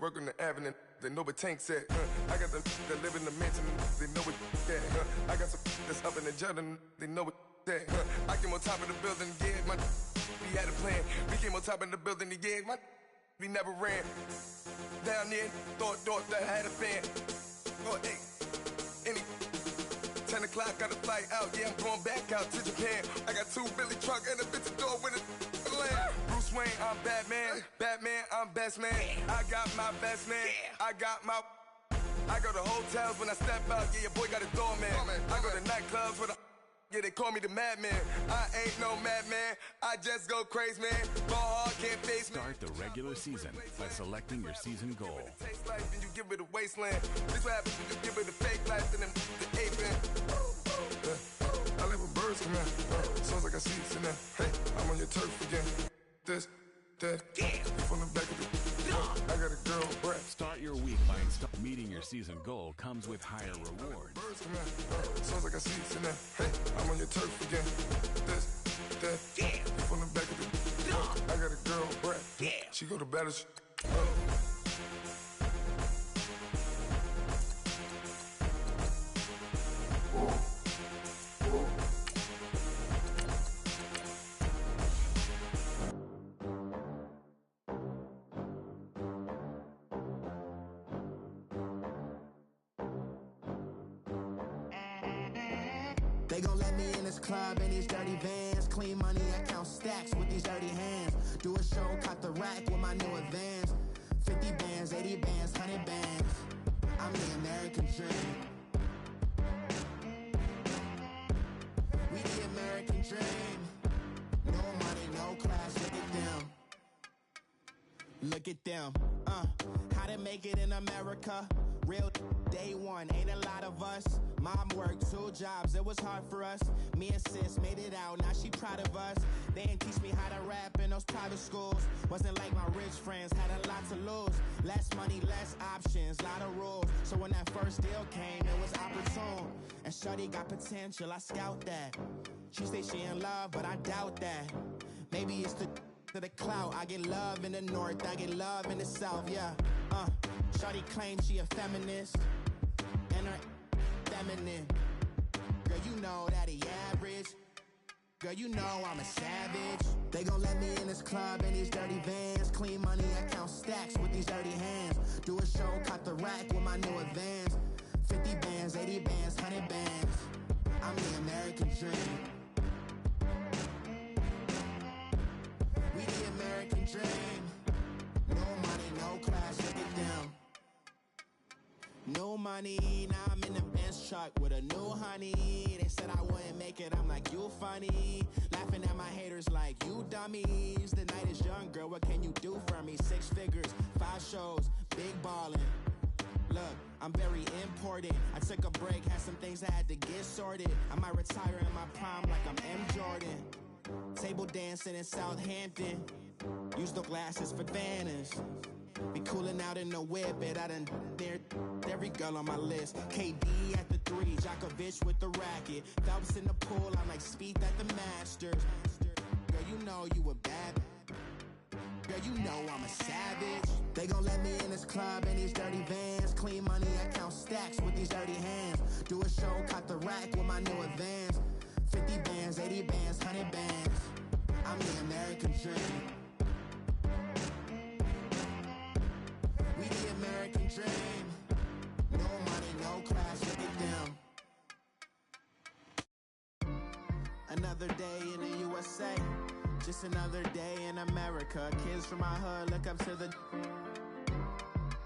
work on the avenue, they know what Tank said. I got the that live in the mansion, they know what that. I got some that's up in the jungle, they know what that. I came on top of the building, yeah, my we had a plan. We came on top of the building, yeah, my we never ran. Down there, thought that I had a fan. Oh, hey, any 10 o'clock, got a flight out, yeah, I'm going back out to Japan. I got 2 Billy truck and a bitch door with a land. Bruce Wayne, I'm Batman. Batman, I'm best man. I got my best man. I go to hotels when I step out, yeah, your boy got a doorman. I go to nightclubs with a yeah, they call me the madman. I ain't no madman. I just go crazy, man. Ball hard, can't face me. Start the regular season by selecting your season goal. Taste life and you give it a wasteland. This what happens when you give it a fake life and then the ape in. I live with birds come out. Sounds like I see it now. Hey, I'm on your turf again. This, that, from the back of the I got a girl, Brett. Start your week by meeting your season goal comes with higher rewards. Birds come out. Sounds like I see it now. Hey, I'm on your turf again. This, that, from the back of the I got a girl, Brett. She go to battle. They gon' let me in this club in these dirty vans. Clean money, I count stacks with these dirty hands. Do a show, caught the rack with my new advance. 50 bands, 80 bands, 100 bands. I'm the American dream. We the American dream. No money, no class, look at them. Look at them, how to make it in America. Real day one, ain't a lot of us. Mom worked 2 jobs, it was hard for us. Me and sis made it out, now she proud of us. They ain't teach me how to rap in those private schools. Wasn't like my rich friends, had a lot to lose. Less money, less options, lot of rules. So when that first deal came, it was opportune. And shorty got potential, I scout that. She say she in love, but I doubt that. Maybe it's to the clout. I get love in the north, I get love in the south, yeah. Shawty claims she a feminist, and her feminine. Girl, you know that he average. Girl, you know I'm a savage. They gon' let me in this club in these dirty vans. Clean money, I count stacks with these dirty hands. Do a show, caught the rack with my new advance. 50 bands, 80 bands, 100 bands. I'm the American dream. We the American dream. No money, no class, look at them. No money, now I'm in the Benz truck with a new honey. They said I wouldn't make it, I'm like, you funny. Laughing at my haters like, you dummies. The night is young, girl, what can you do for me? 6 figures, 5 shows, big ballin'. Look, I'm very important. I took a break, had some things I had to get sorted. I might retire in my prime like I'm M. Jordan. Table dancing in Southampton. Use the glasses for banners. Be coolin' out in the whip, but I done dared every girl on my list. KD at the 3, Djokovic with the racket. Phelps in the pool, I'm like Speed at the Masters. Girl, you know you a bad. Girl, you know I'm a savage. They gon' let me in this club in these dirty vans. Clean money, I count stacks with these dirty hands. Do a show, caught the rack with my new advance. 50 bands, 80 bands, 100 bands. I'm the American dream. We the American dream. No money, no class, look at them. Another day in the USA. Just another day in America. Kids from my hood look up to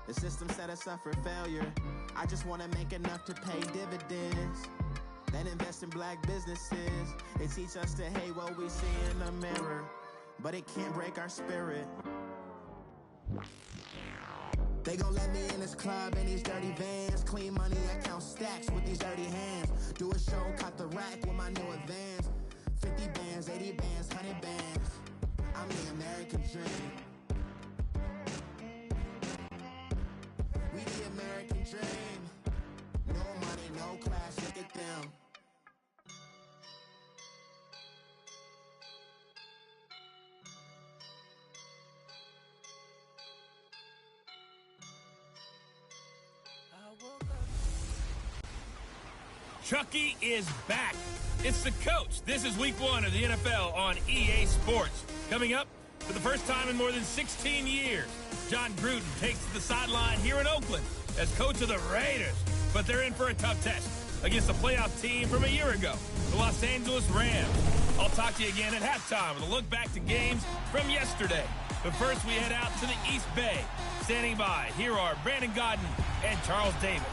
the system set us up for failure. I just wanna make enough to pay dividends. Then invest in black businesses. They teach us to hate what we see in the mirror, but it can't break our spirit. They gon' let me in this club in these dirty vans. Clean money, I count stacks with these dirty hands. Do a show, caught the rack with my new advance. 50 bands, 80 bands, 100 bands. I'm the American dream. We the American dream. No money, no class, look at them. Chucky is back. It's the coach. This is week 1 of the NFL on EA Sports. Coming up, for the first time in more than 16 years, John Gruden takes to the sideline here in Oakland as coach of the Raiders. But they're in for a tough test against a playoff team from a year ago, the Los Angeles Rams. I'll talk to you again at halftime with a look back to games from yesterday. But first, we head out to the East Bay. Standing by, here are Brandon Gaudin and Charles Davis.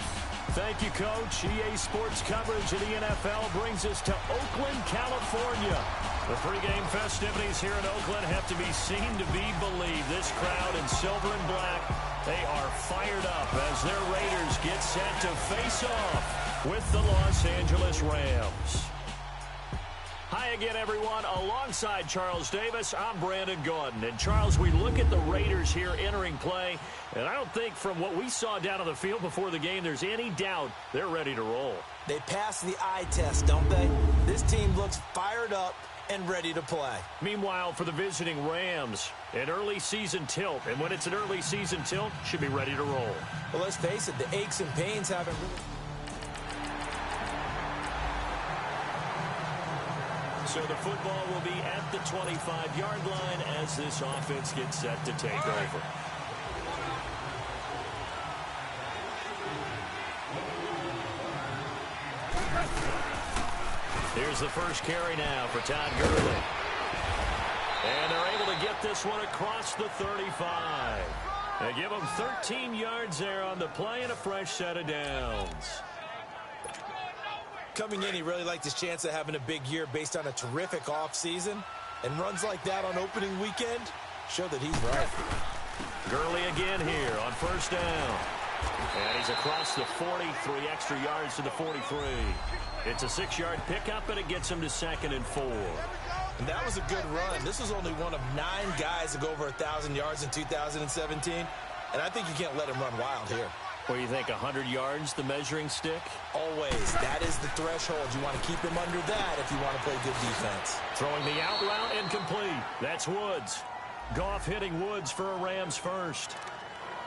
Thank you, Coach. EA Sports coverage of the NFL brings us to Oakland, California. The pregame festivities here in Oakland have to be seen to be believed. This crowd in silver and black, they are fired up as their Raiders get set to face off with the Los Angeles Rams. Hi again, everyone. Alongside Charles Davis, I'm Brandon Gaudin. And, Charles, we look at the Raiders here entering play, and I don't think from what we saw down on the field before the game there's any doubt they're ready to roll. They pass the eye test, don't they? This team looks fired up and ready to play. Meanwhile, for the visiting Rams, an early season tilt. And when it's an early season tilt, should be ready to roll. Well, let's face it, the aches and pains haven't really... So the football will be at the 25-yard line as this offense gets set to take over. Here's the first carry now for Todd Gurley. And they're able to get this one across the 35. They give him 13 yards there on the play and a fresh set of downs. Coming in, he really liked his chance of having a big year based on a terrific offseason. And runs like that on opening weekend show that he's right. Gurley again here on first down. And he's across the 40, 3 extra yards to the 43. It's a 6-yard pickup, and it gets him to 2nd and 4. And that was a good run. This was only one of 9 guys to go over 1,000 yards in 2017. And I think you can't let him run wild here. What do you think, 100 yards, the measuring stick? Always. That is the threshold. You want to keep him under that if you want to play good defense. Throwing the out route incomplete. That's Woods. Goff hitting Woods for a Rams first.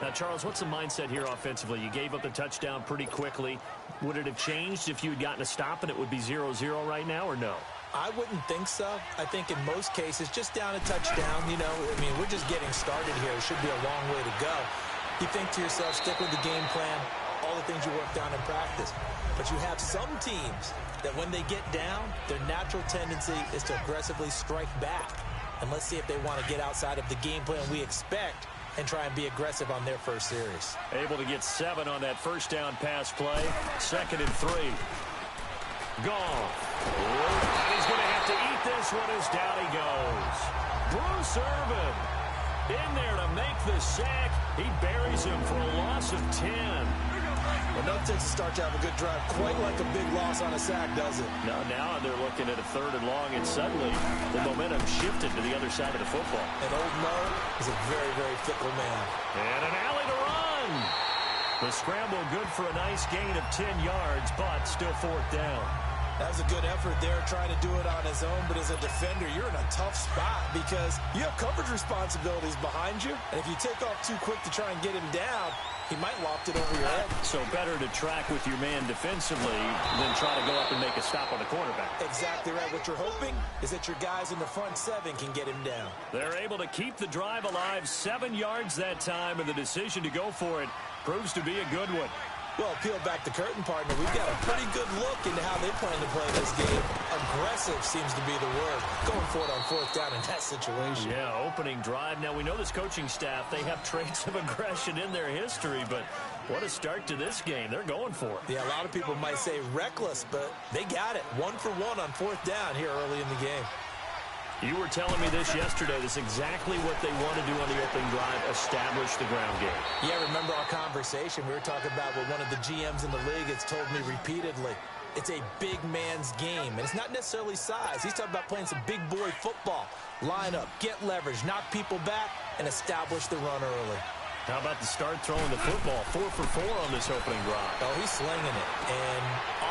Now, Charles, what's the mindset here offensively? You gave up the touchdown pretty quickly. Would it have changed if you had gotten a stop and it would be 0-0 right now, or no? I wouldn't think so. I think in most cases, just down a touchdown, you know, I mean, we're just getting started here. It should be a long way to go. You think to yourself, stick with the game plan, all the things you worked on in practice. But you have some teams that when they get down, their natural tendency is to aggressively strike back. And let's see if they want to get outside of the game plan we expect and try and be aggressive on their first series. Able to get 7 on that first down pass play. 2nd and 3. Gone. And he's going to have to eat this one as down he goes. Bruce Irvin in there to make the sack. He buries him for a loss of 10. Well, no takes to start to have a good drive. Quite like a big loss on a sack, does it? No, now they're looking at a 3rd and long, and suddenly the momentum shifted to the other side of the football. And Old Mo is a very, very fickle man. And an alley to run. The scramble good for a nice gain of 10 yards, but still 4th down. That was a good effort there, trying to do it on his own. But as a defender, you're in a tough spot because you have coverage responsibilities behind you. And if you take off too quick to try and get him down, he might loft it over your head. So better to track with your man defensively than try to go up and make a stop on the quarterback. Exactly right. What you're hoping is that your guys in the front 7 can get him down. They're able to keep the drive alive, 7 yards that time, and the decision to go for it proves to be a good one. Well, peel back the curtain, partner. We've got a pretty good look into how they plan to play this game. Aggressive seems to be the word. Going for it on 4th down in that situation. Yeah, opening drive. Now, we know this coaching staff, they have traits of aggression in their history, but what a start to this game. They're going for it. Yeah, a lot of people might say reckless, but they got it. 1 for 1 on 4th down here early in the game. You were telling me this yesterday. This is exactly what they want to do on the opening drive, establish the ground game. Yeah, remember our conversation? We were talking about what one of the GMs in the league has told me repeatedly. It's a big man's game, and it's not necessarily size. He's talking about playing some big boy football. Line up, get leverage, knock people back, and establish the run early. How about the start throwing the football? 4 for 4 on this opening drive. Oh, he's slinging it. And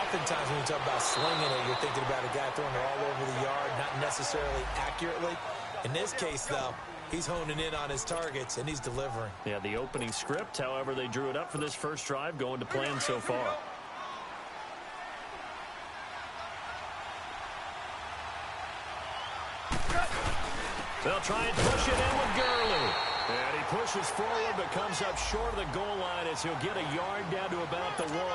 oftentimes when you talk about slinging it, you're thinking about a guy throwing it all over the yard, not necessarily accurately. In this case, though, he's honing in on his targets, and he's delivering. Yeah, the opening script, however, they drew it up for this first drive, going to plan so far. They'll try and push it in with Gurley. And he pushes forward but comes up short of the goal line as he'll get a yard down to about the 1.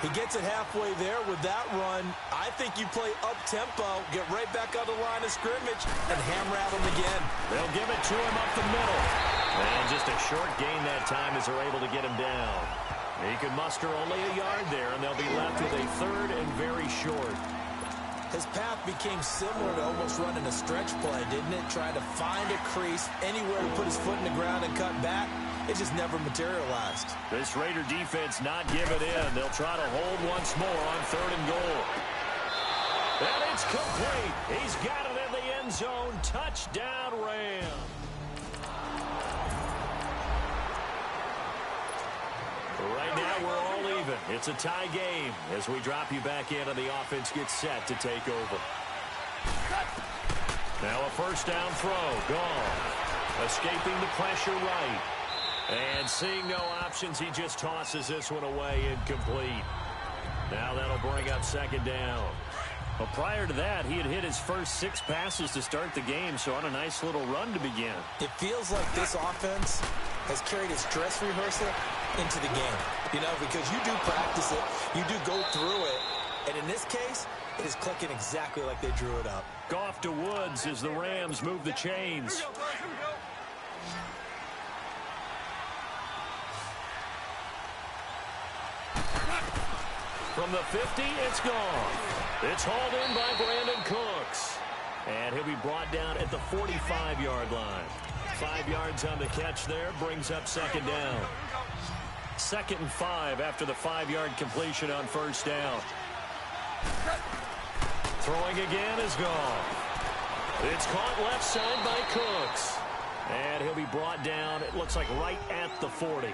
He gets it halfway there with that run. I think you play up-tempo, get right back on the line of scrimmage, and hammer at him again. They'll give it to him up the middle. And just a short gain that time as they're able to get him down. He could muster only a yard there, and they'll be left with a 3rd and very short. His path became similar to almost running a stretch play, didn't it? Trying to find a crease, anywhere to put his foot in the ground and cut back. It just never materialized. This Raider defense not giving in. They'll try to hold once more on 3rd and goal. And it's complete. He's got it in the end zone. Touchdown, Rams. Right now, we're all even. It's a tie game as we drop you back in and the offense gets set to take over. Now a first down throw. Gone. Escaping the pressure right. And seeing no options, he just tosses this one away, incomplete. Now that'll bring up 2nd down. Well, prior to that, he had hit his first 6 passes to start the game, so on a nice little run to begin. It feels like this offense has carried its dress rehearsal into the game. You know, because you do practice it, you do go through it, and in this case, it is clicking exactly like they drew it up. Goff to Woods as the Rams move the chains. From the 50, it's gone. It's hauled in by Brandon Cooks. And he'll be brought down at the 45-yard line. 5 yards on the catch there, brings up 2nd down. 2nd and 5 after the 5-yard completion on 1st down. Throwing again is gone. It's caught left side by Cooks. And he'll be brought down, it looks like right at the 40.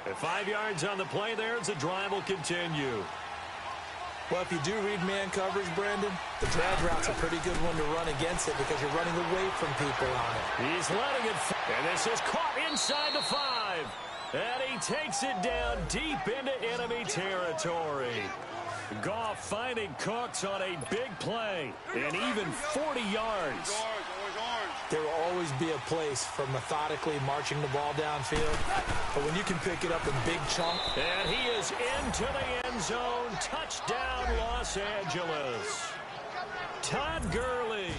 At 5 yards on the play there as the drive will continue. Well, if you do read man coverage, Brandon, the drag route's a pretty good one to run against it because you're running away from people on it. He's letting it, and this is caught inside the 5. And he takes it down deep into enemy territory. Goff finding Cooks on a big play, and even 40 yards. There will always be a place for methodically marching the ball downfield, but when you can pick it up in big chunks. And he is into the end zone. Touchdown, Los Angeles. Todd Gurley.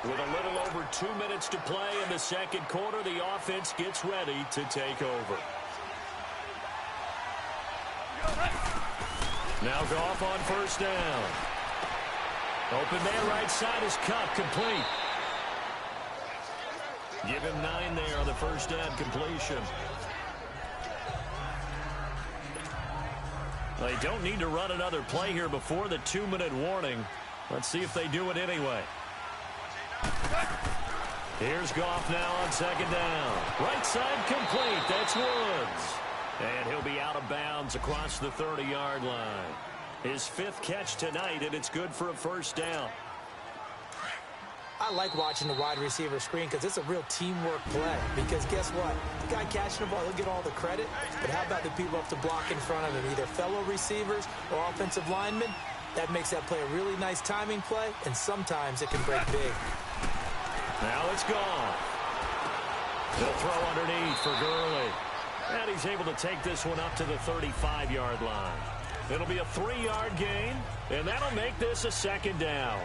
With a little over 2 minutes to play in the 2nd quarter, the offense gets ready to take over. Now Goff on 1st down. Open man right side is Kupp, complete. Give him 9 there on the 1st down completion. They don't need to run another play here before the 2-minute warning. Let's see if they do it anyway. Here's Goff now on 2nd down. Right side complete. That's Woods. And he'll be out of bounds across the 30-yard line. His 5th catch tonight, and it's good for a 1st down. I like watching the wide receiver screen because it's a real teamwork play. Because guess what? The guy catching the ball, he'll get all the credit. But how about the people up to block in front of him? Either fellow receivers or offensive linemen. That makes that play a really nice timing play, and sometimes it can break big. Now it's gone. They'll throw underneath for Gurley. And he's able to take this one up to the 35-yard line. It'll be a 3-yard gain, and that'll make this a 2nd down.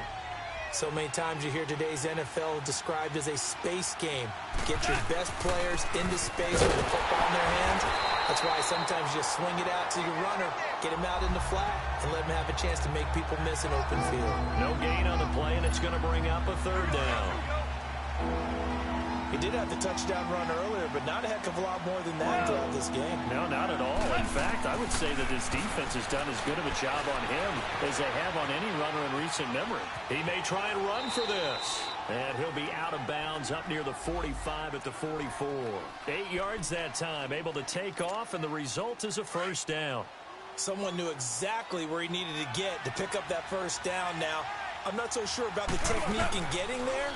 So many times you hear today's NFL described as a space game. Get your best players into space with the football in their hands. That's why sometimes you swing it out to your runner, get him out in the flat, and let him have a chance to make people miss an open field. No gain on the play, and it's going to bring up a 3rd down. He did have the touchdown run earlier, but not a heck of a lot more than that throughout this game. No, not at all. In fact, I would say that his defense has done as good of a job on him as they have on any runner in recent memory. He may try and run for this. And he'll be out of bounds up near the 45 at the 44. 8 yards that time, able to take off, and the result is a 1st down. Someone knew exactly where he needed to get to pick up that 1st down now. I'm not so sure about the technique in getting there,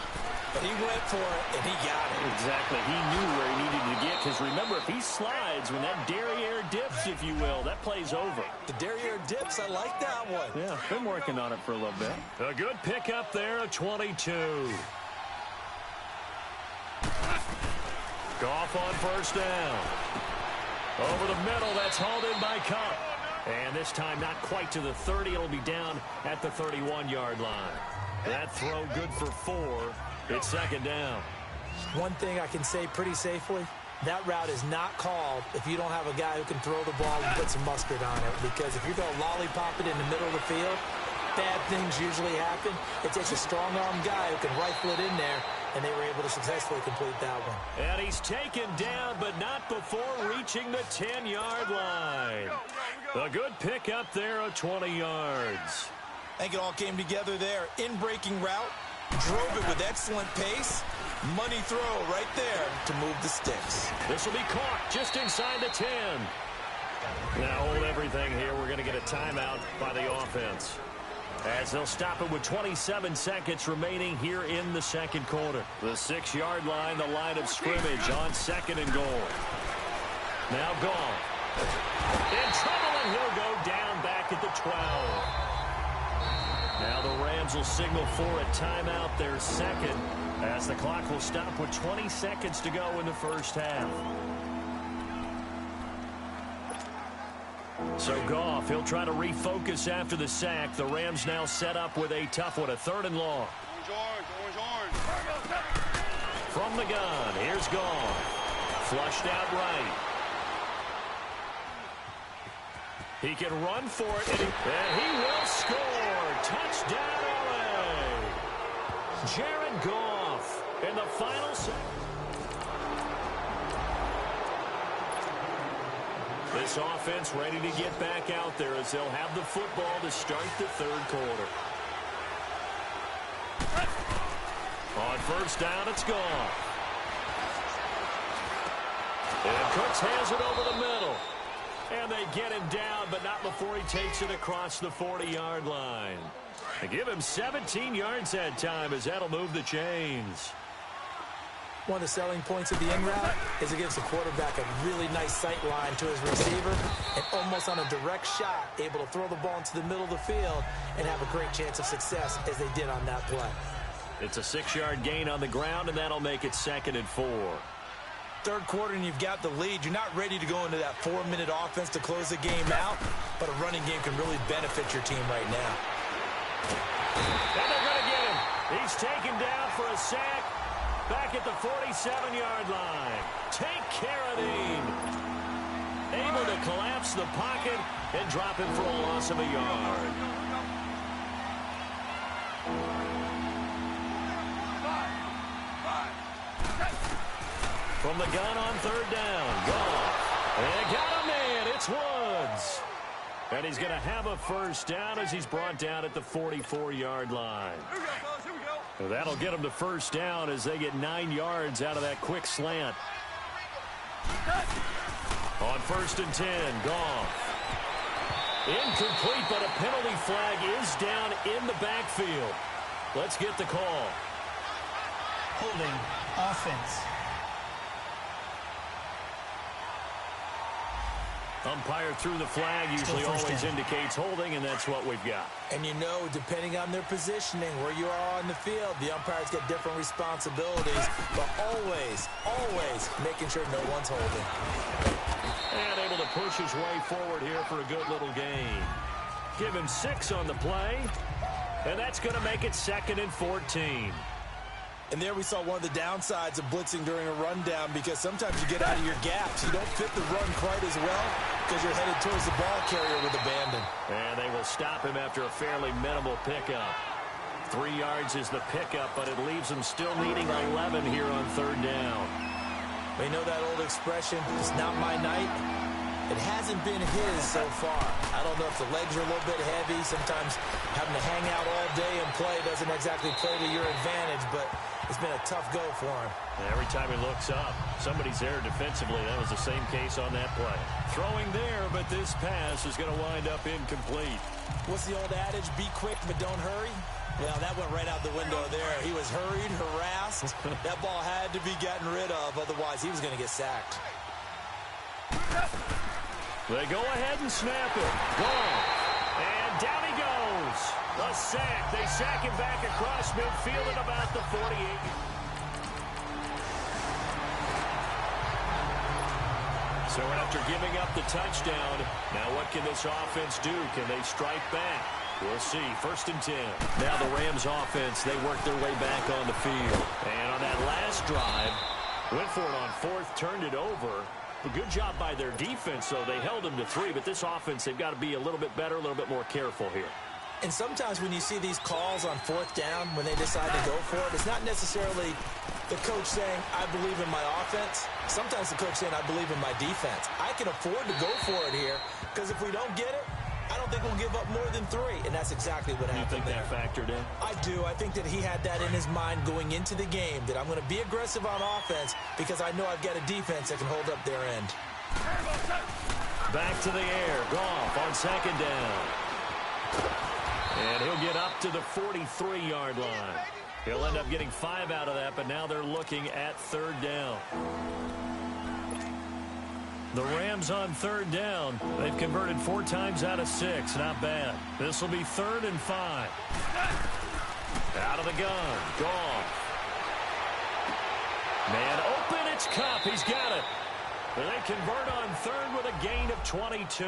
but he went for it, and he got it. Exactly. He knew where he needed to get, because remember, if he slides when that derriere dips, if you will. That play's over. The derriere dips, I like that one. Yeah, been working on it for a little bit. A good pickup there, a 22. Goff on first down. Over the middle, that's hauled in by Kupp. And this time not quite to the 30. It'll be down at the 31-yard line. That throw good for 4. It's second down. One thing I can say pretty safely, that route is not called if you don't have a guy who can throw the ball and put some mustard on it. Because if you're going to lollipop it in the middle of the field, bad things usually happen. It takes a strong-arm guy who can rifle it in there, and they were able to successfully complete that one. And he's taken down, but not before reaching the 10-yard line. A good pickup there of 20 yards. I think it all came together there. In-breaking route, drove it with excellent pace. Money throw right there to move the sticks. This will be caught just inside the 10. Now hold everything here. We're going to get a timeout by the offense, as they'll stop it with 27 seconds remaining here in the second quarter. The 6-yard line, the line of scrimmage on second and goal. Now gone. In trouble, and he'll go down back at the 12. Now the Rams will signal for a timeout, their second, as the clock will stop with 20 seconds to go in the first half. So Goff, he'll try to refocus after the sack. The Rams now set up with a tough one, a 3rd and long. From the gun, here's Goff. Flushed out right. He can run for it, and he will score. Touchdown, LA. Jared Goff in the final set. This offense ready to get back out there as they'll have the football to start the 3rd quarter. On first down, it's Goff. And Cooks has it over the middle. And they get him down, but not before he takes it across the 40-yard line. They give him 17 yards that time, as that'll move the chains. One of the selling points of the in route is it gives the quarterback a really nice sight line to his receiver, and almost on a direct shot, able to throw the ball into the middle of the field and have a great chance of success, as they did on that play. It's a 6-yard gain on the ground, and that'll make it 2nd and 4. 3rd quarter and you've got the lead. You're not ready to go into that 4-minute offense to close the game out, but a running game can really benefit your team right now. And they're going to get him. He's taken down for a sack back at the 47-yard line. Tank Carradine able to collapse the pocket and drop him for a loss of a yard. From the gun on 3rd down. Goff. And got a man. It's Woods. And he's going to have a first down as he's brought down at the 44-yard line. So that'll get him the first down as they get 9 yards out of that quick slant. On 1st and 10, Goff. Incomplete, but a penalty flag is down in the backfield. Let's get the call. Holding offense. Umpire through the flag usually always indicates holding, and that's what we've got. And you know, depending on their positioning, where you are on the field, the umpires get different responsibilities, but always, always making sure no one's holding. And able to push his way forward here for a good little gain. Give him 6 on the play, and that's going to make it 2nd and 14. And there we saw one of the downsides of blitzing during a rundown, because sometimes you get out of your gaps. You don't fit the run quite as well because you're headed towards the ball carrier with abandon. And they will stop him after a fairly minimal pickup. 3 yards is the pickup, but it leaves them still needing 11 here on 3rd down. We know that old expression, it's not my night. It hasn't been his so far. I don't know if the legs are a little bit heavy. Sometimes having to hang out all day and play doesn't exactly play to your advantage, but it's been a tough go for him. And every time he looks up, somebody's there defensively. That was the same case on that play. Throwing there, but this pass is going to wind up incomplete. What's the old adage? Be quick, but don't hurry. Well, that went right out the window there. He was hurried, harassed. That ball had to be gotten rid of, otherwise he was going to get sacked. They go ahead and snap it. Gone. And down he goes. A sack. They sack him back across midfield at about the 48. So after giving up the touchdown, now what can this offense do? Can they strike back? We'll see. 1st and 10. Now the Rams offense, they work their way back on the field. And on that last drive, went for it on 4th, turned it over. A good job by their defense, though. They held them to 3, but this offense, they've got to be a little bit better, a little bit more careful here. And sometimes when you see these calls on 4th down, when they decide to go for it, it's not necessarily the coach saying, I believe in my offense. Sometimes the coach saying, I believe in my defense. I can afford to go for it here, because if we don't get it, I don't think we'll give up more than 3, and that's exactly what happened. You think that factored in? I do. I think that he had that in his mind going into the game, that I'm going to be aggressive on offense because I know I've got a defense that can hold up their end. Back to the air. Goff on 2nd down. And he'll get up to the 43-yard line. He'll end up getting 5 out of that, but now they're looking at 3rd down. The Rams on 3rd down. They've converted 4 times out of 6. Not bad. This will be 3rd and 5. Out of the gun. Goff. Man open. It's Kupp. He's got it. And they convert on 3rd with a gain of 22.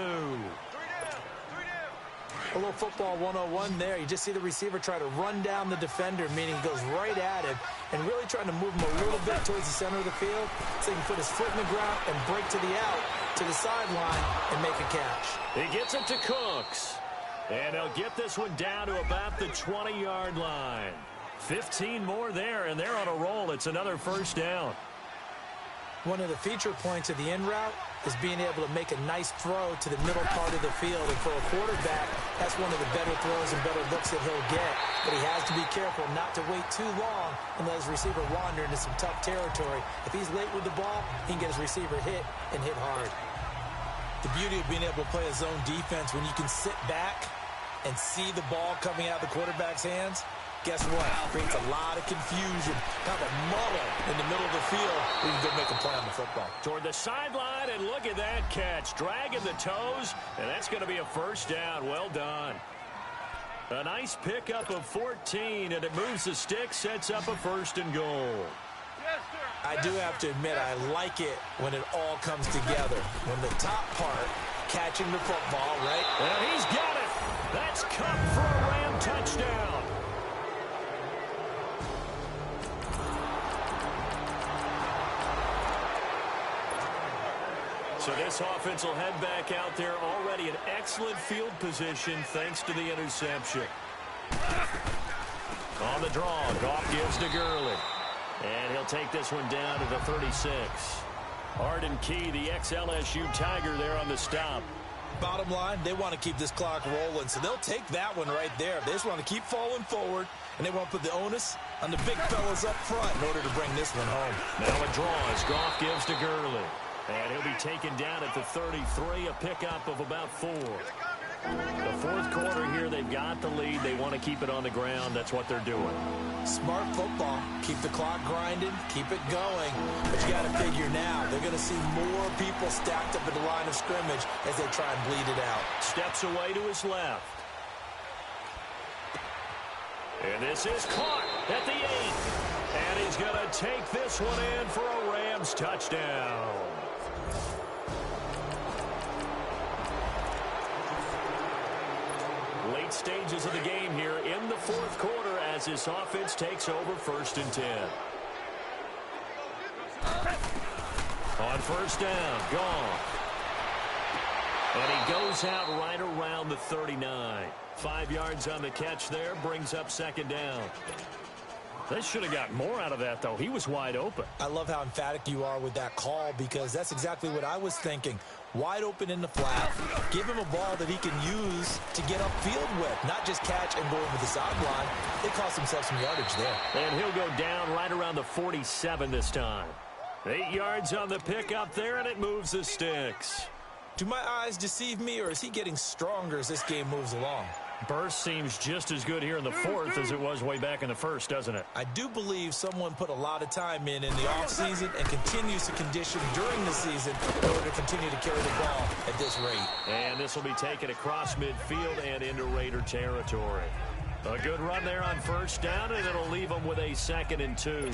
A little football 101 there. You just see the receiver try to run down the defender, meaning he goes right at him and really trying to move him a little bit towards the center of the field so he can put his foot in the ground and break to the out, to the sideline, and make a catch. He gets it to Cooks. And he'll get this one down to about the 20-yard line. 15 more there, and they're on a roll. It's another 1st down. One of the feature points of the in route is being able to make a nice throw to the middle part of the field. And for a quarterback, that's one of the better throws and better looks that he'll get. But he has to be careful not to wait too long and let his receiver wander into some tough territory. If he's late with the ball, he can get his receiver hit and hit hard. The beauty of being able to play a zone defense when you can sit back and see the ball coming out of the quarterback's hands, guess what? Creates a lot of confusion, kind of a muddle in the middle of the field where you can go make a play on the football. Toward the sideline, and look at that catch. Dragging the toes, and that's going to be a 1st down. Well done. A nice pickup of 14, and it moves the stick, sets up a 1st and goal. I do have to admit, I like it when it all comes together. When the top part, catching the football, right? And he's got it. That's Kupp for a Ram touchdown. So this offense will head back out there, already in excellent field position thanks to the interception. On the draw, Goff gives to Gurley. And he'll take this one down to the 36. Arden Key, the ex-LSU Tiger, there on the stop. Bottom line, they want to keep this clock rolling, so they'll take that one right there. They just want to keep falling forward, and they want to put the onus on the big fellas up front in order to bring this one home. Now a draw as Goff gives to Gurley. And he'll be taken down at the 33, a pickup of about 4. The 4th quarter here, they've got the lead. They want to keep it on the ground. That's what they're doing. Smart football. Keep the clock grinding. Keep it going. But you got to figure now, they're going to see more people stacked up at the line of scrimmage as they try and bleed it out. Steps away to his left. And this is caught at the 8. And he's going to take this one in for a Rams touchdown. Late stages of the game here in the 4th quarter as this offense takes over 1st and 10. On 1st down, gone. And he goes out right around the 39. 5 yards on the catch there, brings up 2nd down. They should have got more out of that, though. He was wide open. I love how emphatic you are with that call because that's exactly what I was thinking. Wide open in the flat. Give him a ball that he can use to get upfield with, not just catch and go over the sideline. They cost themselves some yardage there. And he'll go down right around the 47 this time. 8 yards on the pickup there, and it moves the sticks. Do my eyes deceive me, or is he getting stronger as this game moves along? Burst seems just as good here in the fourth as it was way back in the first, doesn't it? I do believe someone put a lot of time in the offseason and continues to condition during the season in order to continue to carry the ball at this rate. And this will be taken across midfield and into Raider territory. A good run there on first down, and it'll leave them with a 2nd and 2.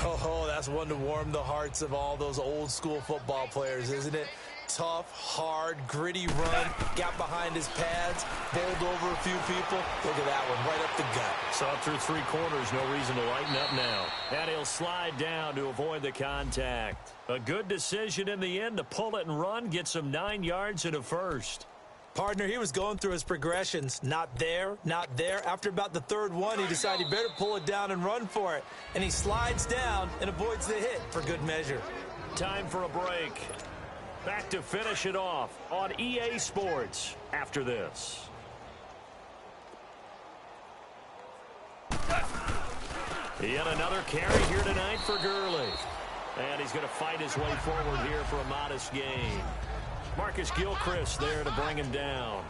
Oh, that's one to warm the hearts of all those old school football players, isn't it? Tough, hard, gritty run, got behind his pads, bowled over a few people. Look at that one, right up the gut. Saw through 3 quarters, no reason to lighten up now. And he'll slide down to avoid the contact. A good decision in the end to pull it and run, gets him 9 yards and a first. Partner, he was going through his progressions. Not there, not there. After about the 3rd one, he decided he better pull it down and run for it. And he slides down and avoids the hit for good measure. Time for a break. Back to finish it off on EA Sports after this. Yet another carry here tonight for Gurley. And he's going to fight his way forward here for a modest gain. Marcus Gilchrist there to bring him down.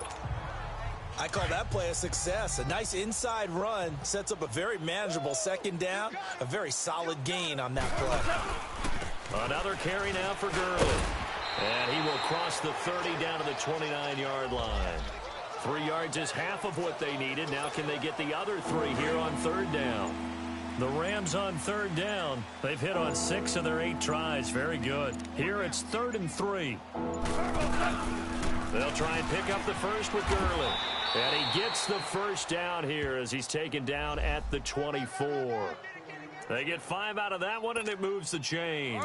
I call that play a success. A nice inside run sets up a very manageable 2nd down. A very solid gain on that play. Another carry now for Gurley. And he will cross the 30 down to the 29-yard line. 3 yards is half of what they needed. Now can they get the other 3 here on 3rd down? The Rams on 3rd down. They've hit on 6 of their 8 tries. Very good. Here it's 3rd and 3. They'll try and pick up the first with Gurley. And he gets the first down here as he's taken down at the 24. They get 5 out of that one, and it moves the chains.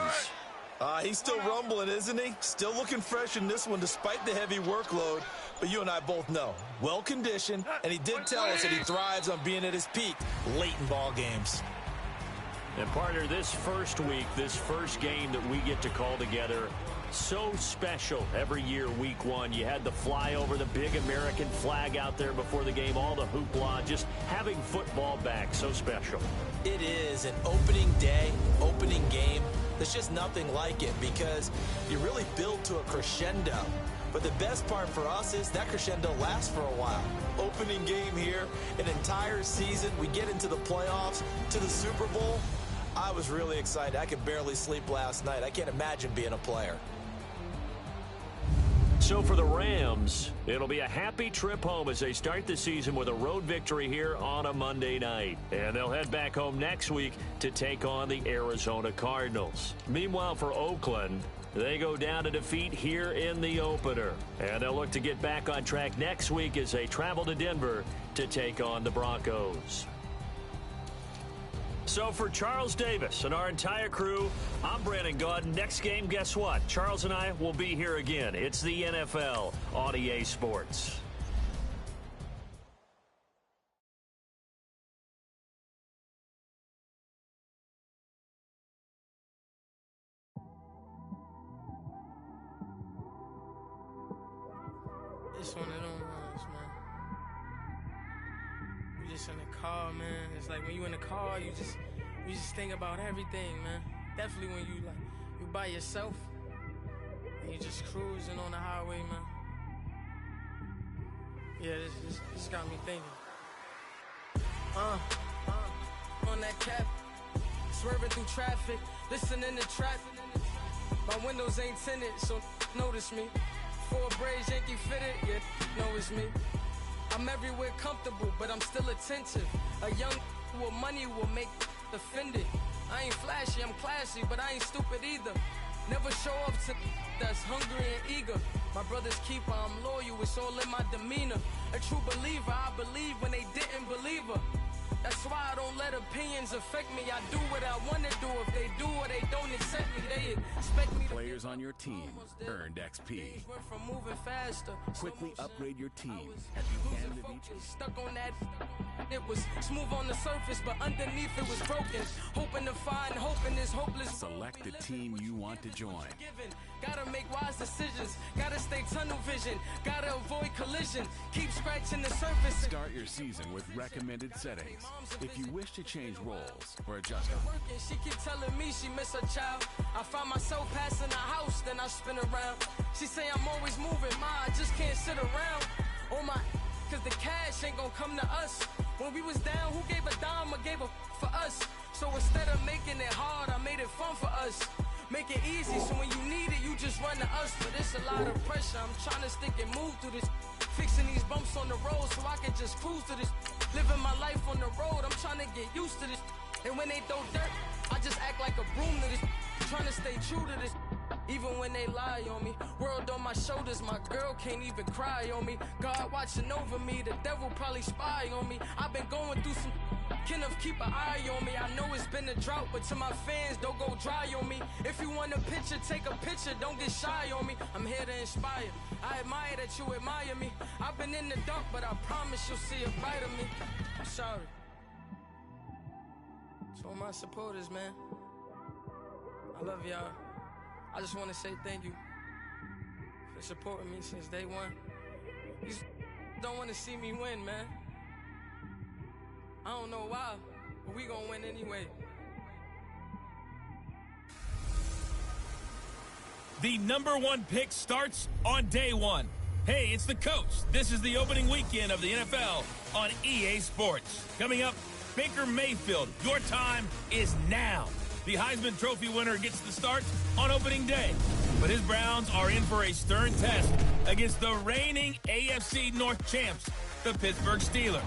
He's still rumbling, isn't he? Still looking fresh in this one despite the heavy workload. But you and I both know, well-conditioned, and he did tell us that he thrives on being at his peak late in ball games. And partner, this first week, this first game that we get to call together, so special every year, week 1. You had the flyover, the big American flag out there before the game, all the hoopla, just having football back, so special. It is an opening day, opening game. There's just nothing like it because you really build to a crescendo. But the best part for us is that crescendo lasts for a while. Opening game here, an entire season. We get into the playoffs, to the Super Bowl. I was really excited. I could barely sleep last night. I can't imagine being a player. So for the Rams, it'll be a happy trip home as they start the season with a road victory here on a Monday night. And they'll head back home next week to take on the Arizona Cardinals. Meanwhile, for Oakland, they go down to defeat here in the opener. And they'll look to get back on track next week as they travel to Denver to take on the Broncos. So for Charles Davis and our entire crew, I'm Brandon Gaudin. Next game, guess what? Charles and I will be here again. It's the NFL on EA Sports. It's one of them ones, man. You just in the car, man. It's like when you in the car, you just think about everything, man. Definitely when you by yourself and you just cruising on the highway, man. Yeah, this got me thinking. On that cap, swerving through traffic, listening to trap. My windows ain't tinted, so notice me. 4 braids, Yankee fitted, yeah, know it's me. I'm everywhere comfortable, but I'm still attentive. A young with money will make offended. I ain't flashy, I'm classy, but I ain't stupid either. Never show up to that's hungry and eager. My brother's keeper, I'm loyal, it's all in my demeanor. A true believer, I believe when they didn't believe her. That's why I don't let opinions affect me. I do what I want to do. If they do or they don't accept me, they expect me to. Players on your team earned XP. From moving faster. Quickly upgrade your team at the end of each. Stuck on that. It was smooth on the surface, but underneath it was broken. Hoping to find hope in this hopeless. Select the team you want to join. Gotta make wise decisions. Gotta stay tunnel vision. Gotta avoid collision. Keep scratching the surface. Start your season with recommended settings. If you wish to change roles or adjust them. She keep telling me she miss her child. I find myself passing the house, then I spin around. She say I'm always moving, ma, I just can't sit around. On my cause the cash ain't gonna come to us. When we was down, who gave a dime or gave a for us? So instead of making it hard, I made it fun for us. Make it easy, so when you need it, you just run to us. But it's a lot of pressure, I'm trying to stick and move through this. Fixing these bumps on the road so I can just cruise to this. Living my life on the road, I'm trying to get used to this. And when they throw dirt, I just act like a broom to this. Trying to stay true to this. Even when they lie on me, world on my shoulders, my girl can't even cry on me. God watching over me, the devil probably spy on me. I've been going through some, Kenneth keep an eye on me. I know it's been a drought, but to my fans, don't go dry on me. If you want a picture, take a picture, don't get shy on me. I'm here to inspire, I admire that you admire me. I've been in the dark, but I promise you'll see a bright of me. I'm sorry. To all my supporters, man, I love y'all. I just want to say thank you for supporting me since day one. You don't want to see me win, man. I don't know why, but we gonna win anyway. The #1 pick starts on day one. Hey, it's the coach. This is the opening weekend of the NFL on EA Sports. Coming up, Baker Mayfield. Your time is now. The Heisman Trophy winner gets the start on opening day. But his Browns are in for a stern test against the reigning AFC North champs, the Pittsburgh Steelers.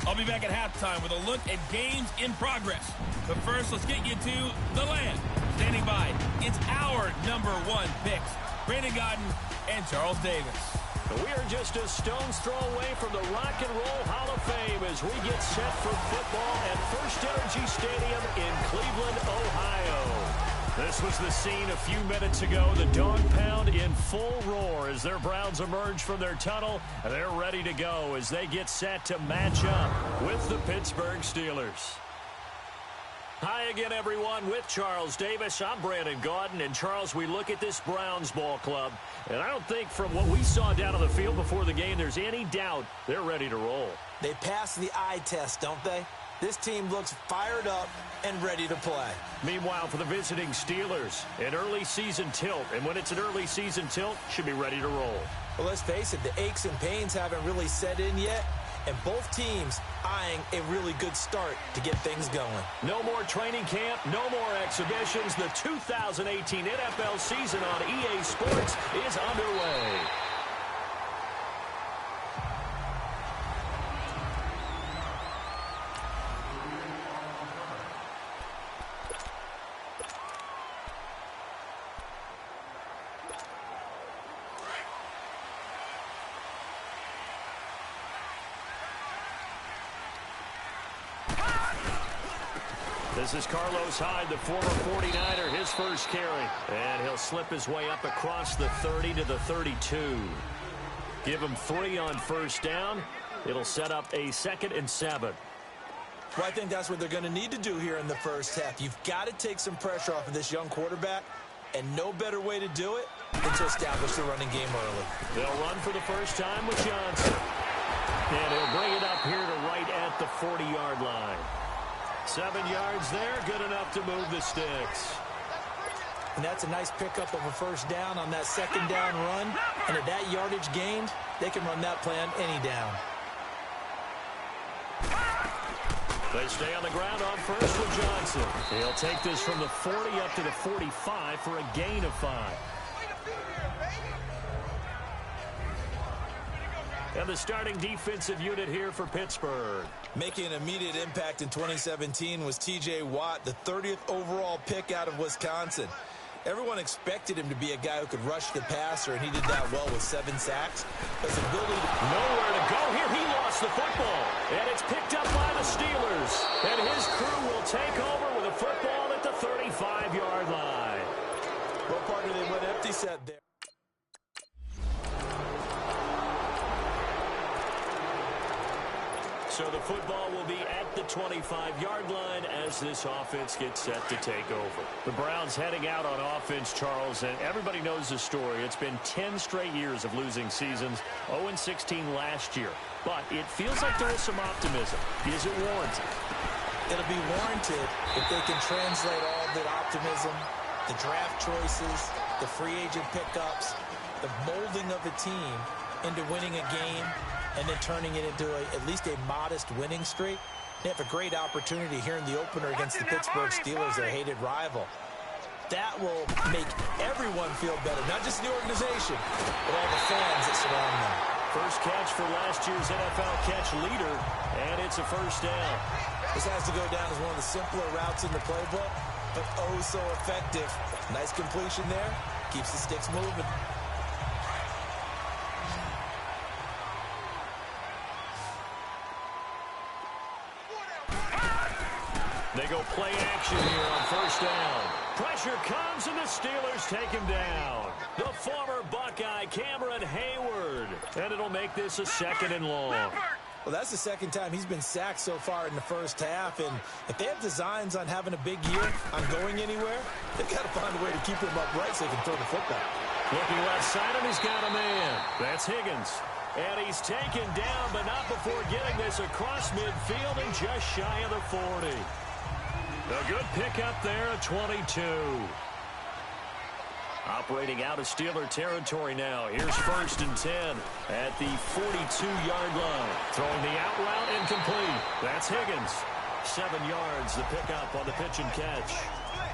I'll be back at halftime with a look at games in progress. But first, let's get you to the land. Standing by, it's our #1 picks, Brandon Gaudin and Charles Davis. We are just a stone's throw away from the Rock and Roll Hall of Fame as we get set for football at First Energy Stadium in Cleveland, Ohio. This was the scene a few minutes ago. The dog pound in full roar as their Browns emerge from their tunnel. They're ready to go as they get set to match up with the Pittsburgh Steelers. Hi again, everyone, with Charles Davis. I'm Brandon Gaudin. And, Charles, we look at this Browns ball club, and I don't think from what we saw down on the field before the game there's any doubt they're ready to roll. They pass the eye test, don't they? This team looks fired up and ready to play. Meanwhile, for the visiting Steelers, an early season tilt. And when it's an early season tilt, should be ready to roll. Well, let's face it, the aches and pains haven't really set in yet. And both teams eyeing a really good start to get things going. No more training camp, no more exhibitions. The 2018 NFL season on EA Sports is underway. This is Carlos Hyde, the former 49er, his first carry. And he'll slip his way up across the 30 to the 32. Give him 3 on first down. It'll set up a 2nd and 7. Well, I think that's what they're going to need to do here in the first half. You've got to take some pressure off of this young quarterback, and no better way to do it than to establish the running game early. They'll run for the first time with Johnson. And he'll bring it up here to right at the 40-yard line. 7 yards there, good enough to move the sticks. And that's a nice pickup of a first down on that 2nd down run. And at that yardage gained, they can run that play on any down. They stay on the ground on first with Johnson. He'll take this from the 40 up to the 45 for a gain of 5. And the starting defensive unit here for Pittsburgh. Making an immediate impact in 2017 was T.J. Watt, the 30th overall pick out of Wisconsin. Everyone expected him to be a guy who could rush the passer, and he did that well with 7 sacks. His ability to... Nowhere to go here. He lost the football. And it's picked up by the Steelers. And his crew will take over with a football at the 35-yard line. Well, partner, they went empty set there. So the football will be at the 25-yard line as this offense gets set to take over. The Browns heading out on offense, Charles, and everybody knows the story. It's been 10 straight years of losing seasons, 0-16 last year. But it feels like there is some optimism. Is it warranted? It'll be warranted if they can translate all that optimism, the draft choices, the free agent pickups, the molding of a team into winning a game and then turning it into at least a modest winning streak. They have a great opportunity here in the opener against the Pittsburgh Steelers, their hated rival. That will make everyone feel better, not just the organization, but all the fans that surround them. First catch for last year's NFL catch leader, and it's a first down. This has to go down as one of the simpler routes in the playbook, but oh so effective. Nice completion there. Keeps the sticks moving. They go play action here on first down. Pressure comes, and the Steelers take him down. The former Buckeye, Cameron Hayward. And it'll make this a 2nd and long. Well, that's the second time he's been sacked so far in the first half. And if they have designs on having a big year, on going anywhere, they've got to find a way to keep him upright so he can throw the football. Looking left side, and he's got a man. That's Higgins. And he's taken down, but not before getting this across midfield and just shy of the 40. A good pickup there at 22. Operating out of Steeler territory now. Here's 1st and 10 at the 42-yard line. Throwing the out route incomplete. That's Higgins. 7 yards, the pickup on the pitch and catch.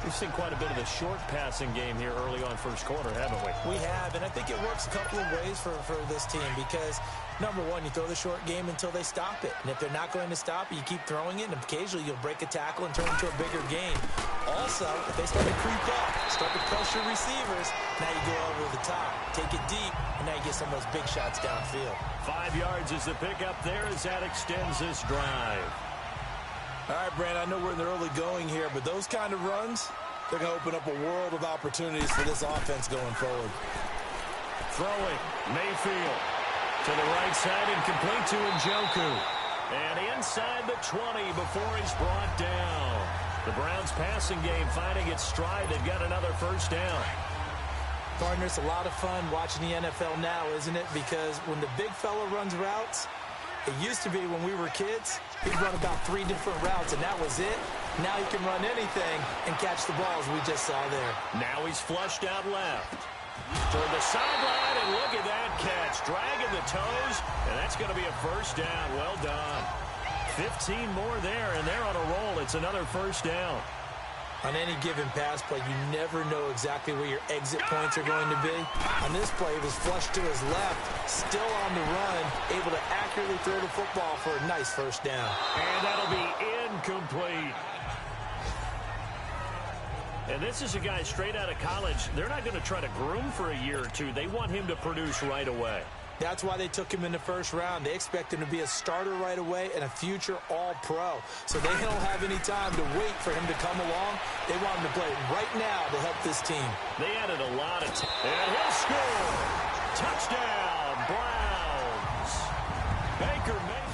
We've seen quite a bit of the short passing game here early on first quarter, haven't we? We have, and I think it works a couple of ways for this team because, number one, you throw the short game until they stop it. And if they're not going to stop it, you keep throwing it, and occasionally you'll break a tackle and turn it into a bigger game. Also, if they start to creep up, start to pressure receivers, now you go over the top, take it deep, and now you get some of those big shots downfield. 5 yards is the pickup there as that extends this drive. All right, Brandon, I know we're in the early going here, but those kind of runs, they're going to open up a world of opportunities for this offense going forward. Throwing, Mayfield to the right side and complete to Njoku. And inside the 20 before he's brought down. The Browns passing game finding its stride. They've got another first down. Partner, it's a lot of fun watching the NFL now, isn't it? Because when the big fella runs routes, it used to be when we were kids, he'd run about 3 different routes, and that was it. Now he can run anything and catch the balls we just saw there. Now he's flushed out left. Toward the sideline, and look at that catch. Dragging the toes, and that's going to be a first down. Well done. 15 more there, and they're on a roll. It's another first down. On any given pass play, you never know exactly where your exit points are going to be. On this play, it was flushed to his left, still on the run, able to accurately throw the football for a nice first down. And that'll be incomplete. And this is a guy straight out of college. They're not going to try to groom for a year or two. They want him to produce right away. That's why they took him in the first round. They expect him to be a starter right away and a future all-pro. So they don't have any time to wait for him to come along. They want him to play right now to help this team. They added a lot of time. And he'll score. Touchdown, Browns. Baker Mayfield.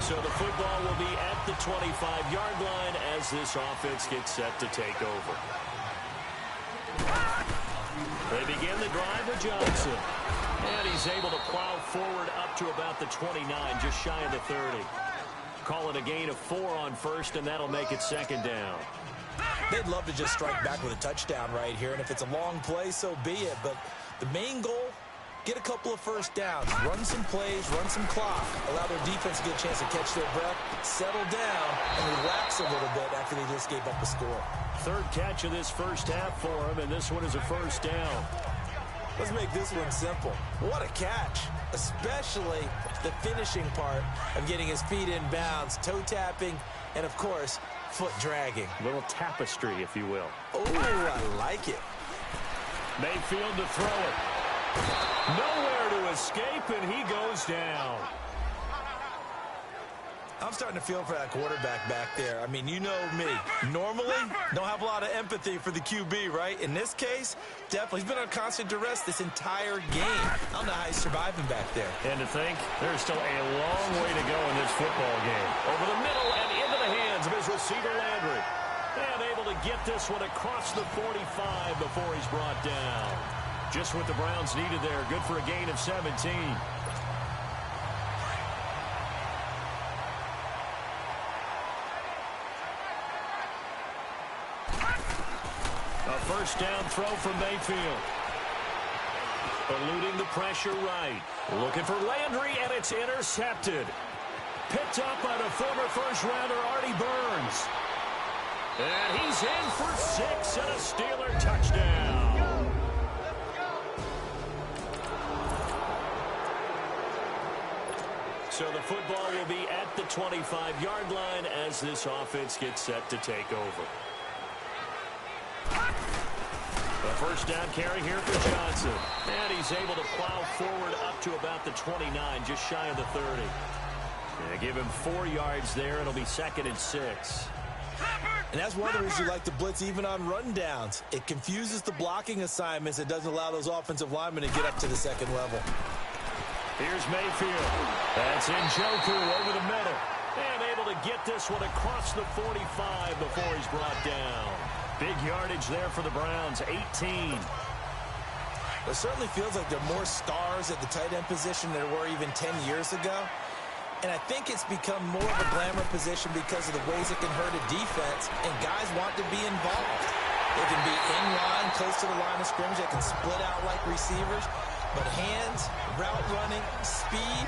So the football will be at the 25-yard line as this offense gets set to take over. They begin the drive with Johnson. And he's able to plow forward up to about the 29, just shy of the 30. Call it a gain of 4 on first, and that'll make it second down. They'd love to just strike back with a touchdown right here, and if it's a long play, so be it. But the main goal, get a couple of first downs, run some plays, run some clock, allow their defense to get a chance to catch their breath, settle down, and relax a little bit after they just gave up a score. Third catch of this first half for him, and this one is a first down. Let's make this one simple. What a catch, especially the finishing part of getting his feet in bounds, toe tapping, and, of course, foot dragging. A little tapestry, if you will. Oh, I like it. Mayfield to throw it. Nowhere to escape, and he goes down. I'm starting to feel for that quarterback back there. I mean, you know me. Normally, don't have a lot of empathy for the QB, right? In this case, definitely. He's been on constant duress this entire game. I don't know how he's surviving back there. And to think, there's still a long way to go in this football game. Over the middle and into the hands of his receiver, Landry. And able to get this one across the 45 before he's brought down. Just what the Browns needed there. Good for a gain of 17. A first down throw for Mayfield. Eluding the pressure right. Looking for Landry, and it's intercepted. Picked up by the former first-rounder Artie Burns. And he's in for 6 and a Steeler touchdown. So the football will be at the 25-yard line as this offense gets set to take over. The first down carry here for Johnson. And he's able to plow forward up to about the 29, just shy of the 30. Yeah, give him 4 yards there. It'll be 2nd and 6. And that's one of the reasons you like to blitz even on rundowns. It confuses the blocking assignments. It doesn't allow those offensive linemen to get up to the second level. Here's Mayfield. That's Njoku over the middle. And able to get this one across the 45 before he's brought down. Big yardage there for the Browns, 18. It certainly feels like there are more stars at the tight end position than there were even 10 years ago. And I think it's become more of a glamour position because of the ways it can hurt a defense, and guys want to be involved. They can be in line, close to the line of scrimmage. They can split out like receivers. But hands, route running, speed,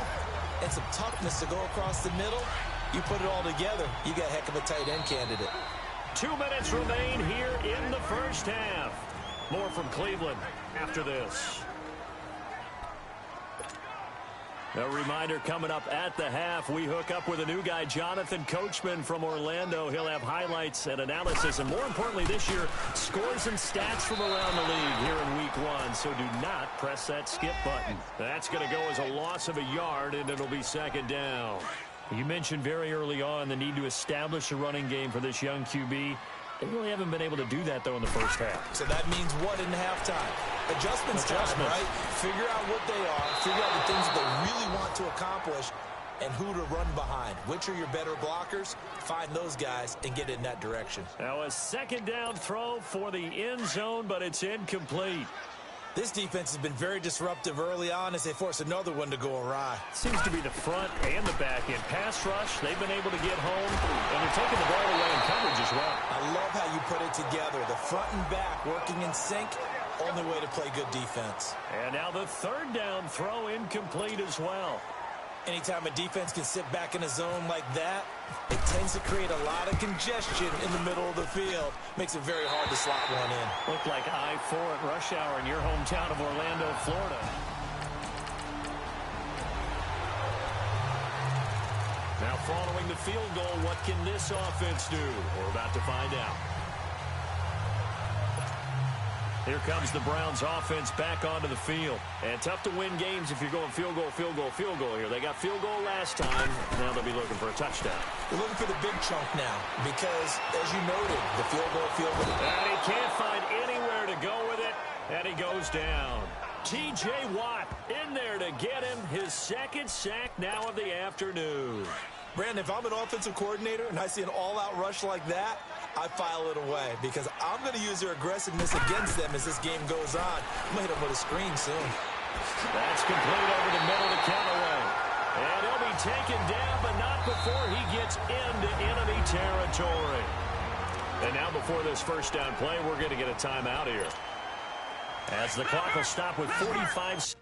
and some toughness to go across the middle, you put it all together, you got a heck of a tight end candidate. 2 minutes remain here in the first half. More from Cleveland after this. A reminder coming up at the half, we hook up with a new guy, Jonathan Coachman from Orlando. He'll have highlights and analysis, and more importantly this year, scores and stats from around the league here in week 1. So do not press that skip button. That's going to go as a loss of a yard, and it'll be 2nd down. You mentioned very early on the need to establish a running game for this young QB. They really haven't been able to do that, though, in the first half. So that means what in halftime? Adjustments time, right? Figure out what they are, figure out the things that they really want to accomplish, and who to run behind. Which are your better blockers? Find those guys and get in that direction. Now a 2nd down throw for the end zone, but it's incomplete. This defense has been very disruptive early on as they force another one to go awry. Seems to be the front and the back end. Pass rush, they've been able to get home, and they're taking the ball away in coverage as well. I love how you put it together. The front and back working in sync, only way to play good defense. And now the 3rd down throw incomplete as well. Anytime a defense can sit back in a zone like that, it tends to create a lot of congestion in the middle of the field. Makes it very hard to slot one in. Looked like I-4 at rush hour in your hometown of Orlando, Florida. Now following the field goal, what can this offense do? We're about to find out. Here comes the Browns offense back onto the field. And tough to win games if you're going field goal, field goal, field goal here. They got field goal last time. Now they'll be looking for a touchdown. They're looking for the big chunk now because, as you noted, the field goal. And he can't find anywhere to go with it. And he goes down. T.J. Watt in there to get him his 2nd sack now of the afternoon. Brandon, if I'm an offensive coordinator and I see an all-out rush like that, I file it away because I'm going to use their aggressiveness against them as this game goes on. I'm going to hit them with a screen soon. That's complete over the middle to Callaway. And he'll be taken down, but not before he gets into enemy territory. And now before this first down play, we're going to get a timeout here. As the clock will stop with 45 seconds.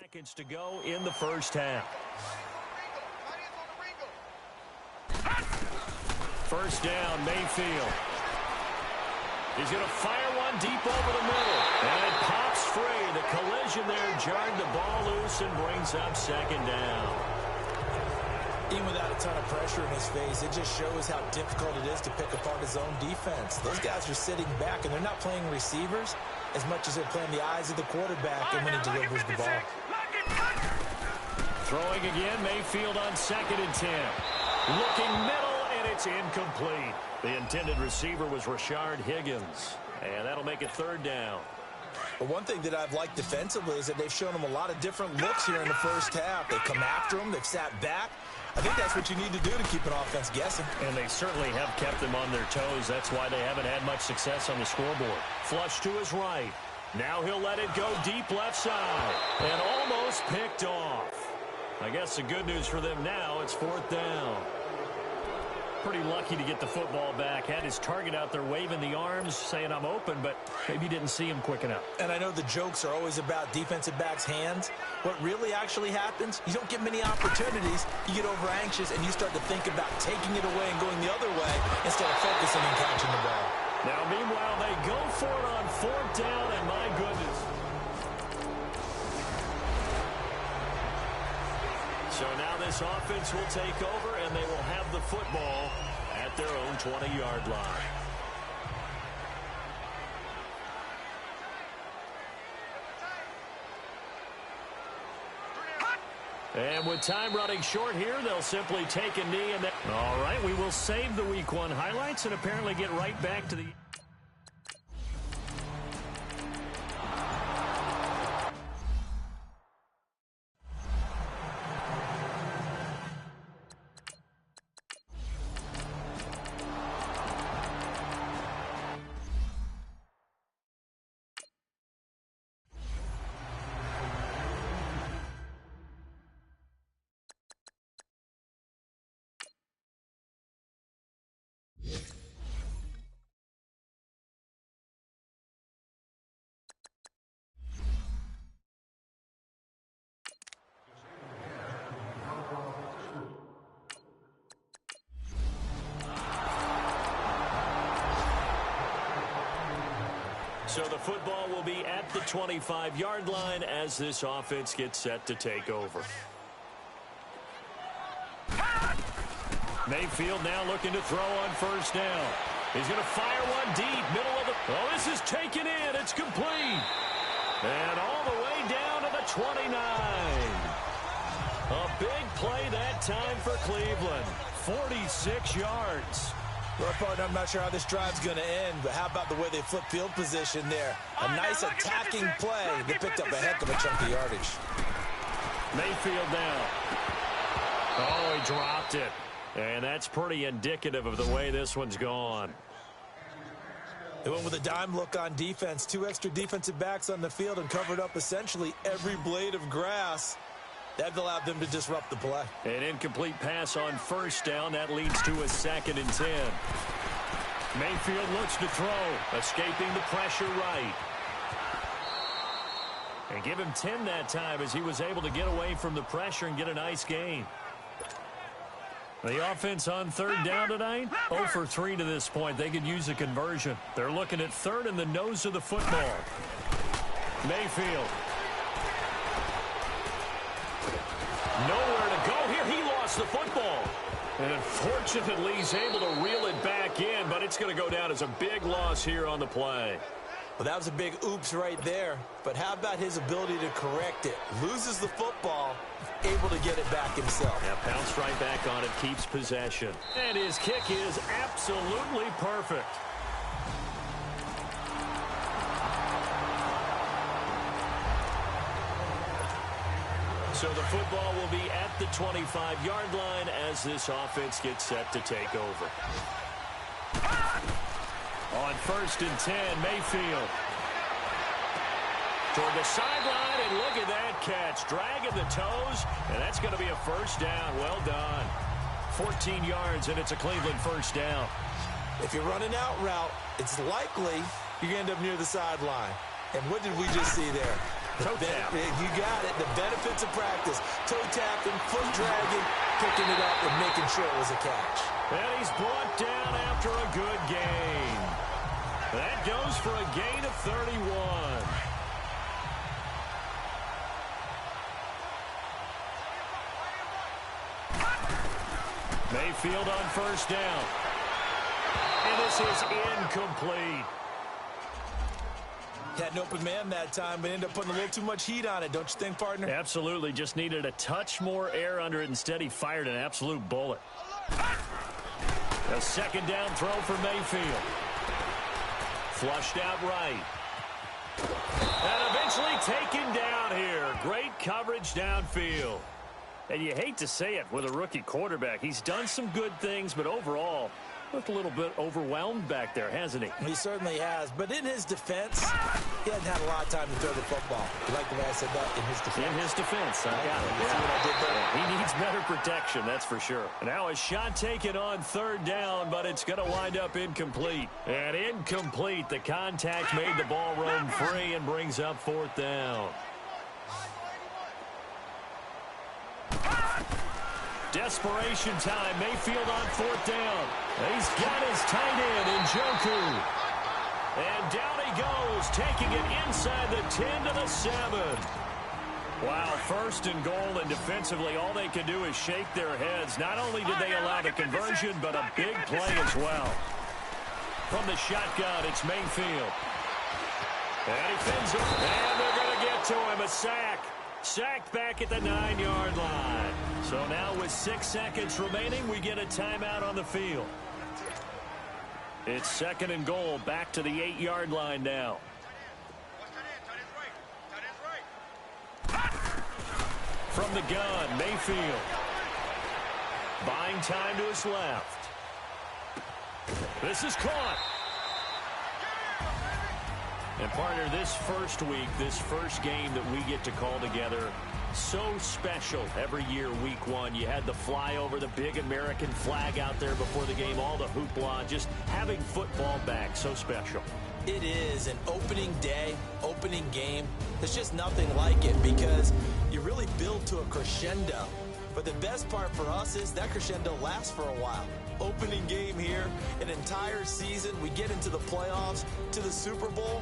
Seconds to go in the first half. First down, Mayfield. He's going to fire one deep over the middle. And it pops free. The collision there jarred the ball loose and brings up 2nd down. Even without a ton of pressure in his face, it just shows how difficult it is to pick apart his own defense. Those guys are sitting back, and they're not playing receivers as much as they're playing the eyes of the quarterback and when he delivers the ball. Throwing again, Mayfield on 2nd and 10. Looking middle, and it's incomplete. The intended receiver was Rashard Higgins. And that'll make it 3rd down. But one thing that I've liked defensively is that they've shown them a lot of different looks here in the first half. They come after them. They've sat back. I think that's what you need to do to keep an offense guessing. And they certainly have kept them on their toes. That's why they haven't had much success on the scoreboard. Flush to his right. Now he'll let it go deep left side. And almost picked off. I guess the good news for them now, it's 4th down. Pretty lucky to get the football back. Had his target out there waving the arms, saying I'm open, but maybe didn't see him quick enough. And I know the jokes are always about defensive backs' hands. What really actually happens, you don't get many opportunities. You get over anxious, and you start to think about taking it away and going the other way instead of focusing and catching the ball. Now, meanwhile, they go for it on 4th down, and my goodness. So now this offense will take over, and they will have the football at their own 20-yard line. And with time running short here, they'll simply take a knee. And all right, we will save the Week 1 highlights and apparently get right back to the... So the football will be at the 25-yard line as this offense gets set to take over. Mayfield now looking to throw on 1st down. He's going to fire one deep, middle of the... Oh, this is taken in. It's complete. And all the way down to the 29. A big play that time for Cleveland. 46 yards. Well, partner, I'm not sure how this drive's going to end, but how about the way they flip field position there? A nice attacking play. They picked up a heck of a chunk of yardage. Mayfield down. Oh, he dropped it. And that's pretty indicative of the way this one's gone. They went with a dime look on defense. 2 extra defensive backs on the field and covered up essentially every blade of grass. That allowed them to disrupt the play. An incomplete pass on 1st down. That leads to a 2nd and 10. Mayfield looks to throw, escaping the pressure right. And give him 10 that time as he was able to get away from the pressure and get a nice gain. The offense on 3rd down tonight, 0 for 3 to this point. They could use a conversion. They're looking at 3rd and the nose of the football. Mayfield. Nowhere to go here. He lost the football. And unfortunately, he's able to reel it back in, but it's going to go down as a big loss here on the play. Well, that was a big oops right there. But how about his ability to correct it? Loses the football, able to get it back himself. Yeah, pounced right back on it, keeps possession. And his kick is absolutely perfect. So the football will be at the 25-yard line as this offense gets set to take over. On 1st and 10, Mayfield. Toward the sideline, and look at that catch. Dragging the toes, and that's going to be a 1st down. Well done. 14 yards, and it's a Cleveland 1st down. If you're running out route, it's likely you're going to end up near the sideline. And what did we just see there? Toe tap. You got it. The benefits of practice. Toe tapping, foot dragging, picking it up, and making sure it was a catch. And he's brought down after a good gain. That goes for a gain of 31. Mayfield on 1st down. And this is incomplete. Had an open man that time, but ended up putting a little too much heat on it, don't you think, partner? Absolutely. Just needed a touch more air under it. Instead, he fired an absolute bullet. A 2nd down throw for Mayfield. Flushed out right. taken down here. Great coverage downfield. And you hate to say it with a rookie quarterback. He's done some good things, but overall, looked a little bit overwhelmed back there, hasn't he? He certainly has. But in his defense, he hasn't had a lot of time to throw the football. You like the way I said that? In his defense. In his defense. I got it. See what I did there? He needs better protection, that's for sure. Now a shot taken on third down, but it's going to wind up incomplete. And incomplete. The contact made the ball roam free and brings up fourth down. Desperation time. Mayfield on fourth down. He's got his tight end, Njoku. And down he goes, taking it inside the 10 to the 7. Wow, first and goal, and defensively, all they can do is shake their heads. Not only did they allow the conversion, but a big play as well. From the shotgun, it's Mayfield. And he fins it, and they're going to get to him, a sack. Sacked back at the 9-yard line. So now with 6 seconds remaining, we get a timeout on the field. It's second and goal, back to the 8-yard line now. From the gun, Mayfield. Buying time to his left. This is caught. And partner, this first week, this first game that we get to call together, so special every year, week one. You had the flyover, the big American flag out there before the game, all the hoopla, just having football back, so special. It is an opening day, opening game. There's just nothing like it because you really build to a crescendo. But the best part for us is that crescendo lasts for a while. Opening game here, an entire season. We get into the playoffs, to the Super Bowl.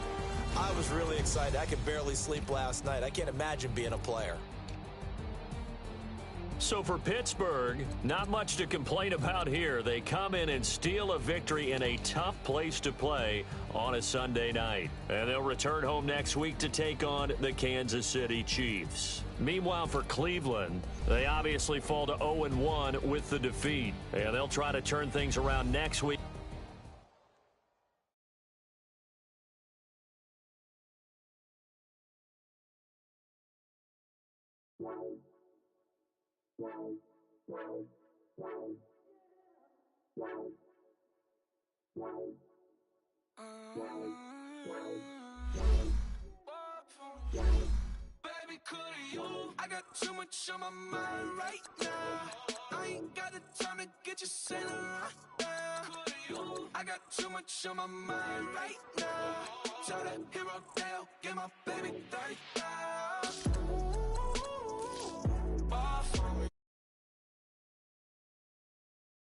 I was really excited. I could barely sleep last night. I can't imagine being a player. So for Pittsburgh, not much to complain about here. They come in and steal a victory in a tough place to play on a Sunday night. And they'll return home next week to take on the Kansas City Chiefs. Meanwhile, for Cleveland, they obviously fall to 0-1 with the defeat. And they'll try to turn things around next week. Baby, could you? I got too much on my mind right now. I ain't got the time to get you sitting right now. I got too much on my mind right now. Tell that hero Dale, get my baby 30,000.